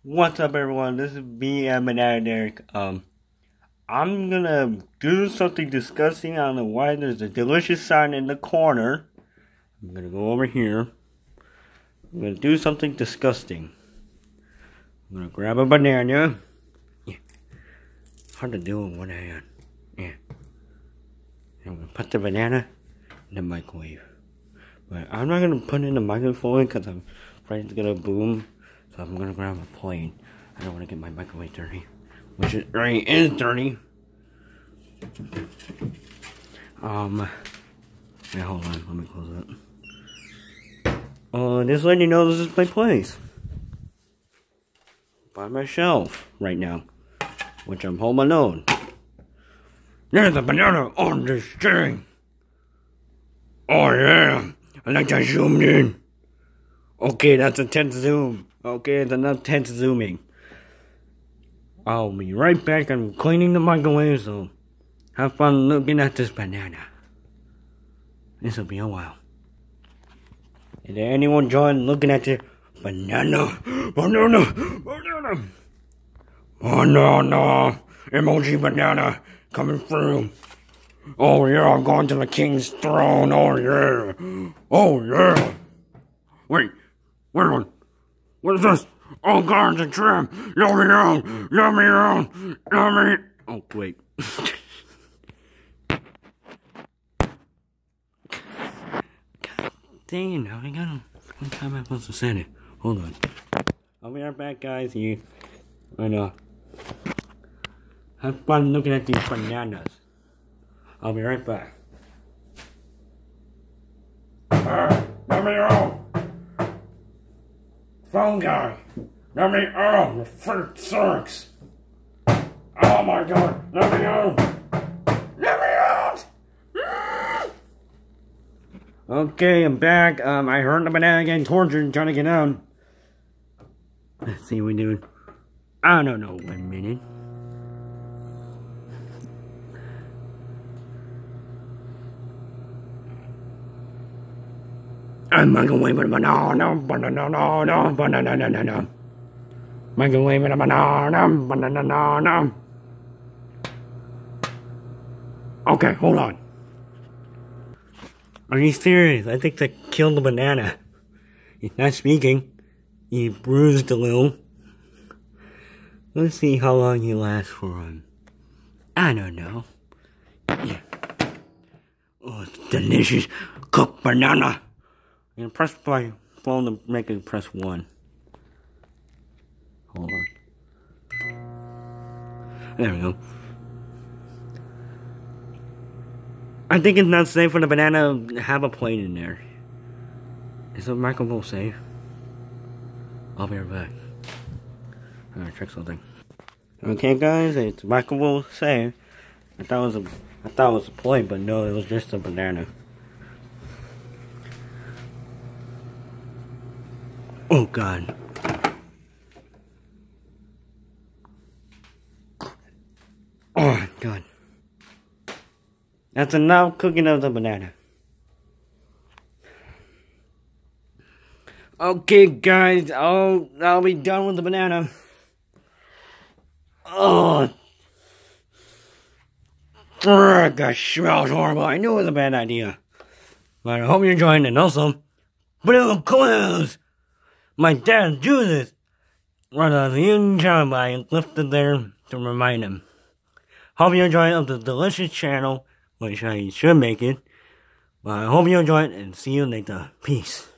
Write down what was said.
What's up, everyone? This is me, Banana Derek. I'm gonna do something disgusting. I don't know why. There's a delicious sign in the corner. I'm gonna go over here. I'm gonna do something disgusting. I'm gonna grab a banana. Yeah. Hard to do with one hand. Yeah. I'm gonna put the banana in the microwave. But I'm not gonna put it in the microwave because I'm afraid it's gonna boom. So I'm gonna grab a plate. I don't want to get my microwave dirty, which it already is dirty. Yeah, hold on, let me close it. Just letting you know this is my place. By myself right now, which I'm home alone. There's a banana on this thing. Oh yeah, I like that zoomed in. Okay, that's a 10 zoom. Okay, it's enough 10 zooming. I'll be right back. I'm cleaning the microwave, so have fun looking at this banana. This'll be a while. Is there anyone join looking at this banana? Banana! Banana! Banana! Emoji banana coming through. Oh yeah, I'm going to the king's throne. Oh yeah! Oh yeah! Wait, what is this? Oh God, it's a trap! Let me out! Let me out! Let me... Oh, wait. God dang it, I got him. What time am I supposed to send it? Hold on. I'll be right back, guys. Have fun looking at these bananas. I'll be right back. Let me out! Phone guy! Let me out! The fruit sucks! Oh my God! Let me out! Let me out! Okay, I'm back. I heard the banana getting tortured trying to get out. Let's see what we do. I don't know, 1 minute. I'm microwave with a banana, banana. Microwave with a banana. Okay, hold on. Are you serious? I think that killed the banana. He's not speaking. He bruised a little. Let's see how long he lasts for. I don't know. Yeah. Oh, it's delicious cooked banana. I'm gonna press my phone to make it press 1. Hold on. There we go. I think it's not safe for the banana to have a plate in there. Is the microwave safe? I'll be right back. I'm gonna check something. Okay, guys, it's microwave safe. I thought it was a plate, but no, it was just a banana. Oh God. Oh God. That's enough cooking of the banana. Okay guys, I'll be done with the banana. Oh, that smells horrible. I knew it was a bad idea. But I hope you're enjoying it. And also, Blue Clues! My dad Judas runs a huge channel, but I lifted there to remind him. Hope you enjoy the delicious channel, which I should make it. But I hope you enjoy it and see you later. Peace.